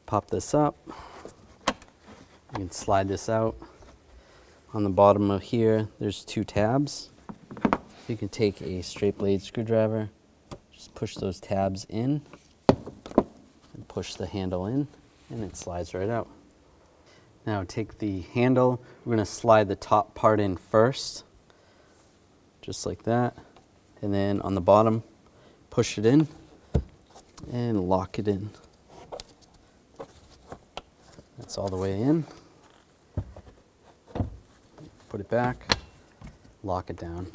Pop this up. You can slide this out. On the bottom of here, there's 2 tabs. You can take a straight blade screwdriver, just push those tabs in, and push the handle in, and it slides right out. Now take the handle, we're going to slide the top part in first, just like that. And then on the bottom, push it in and lock it in. That's all the way in. Put it back, lock it down.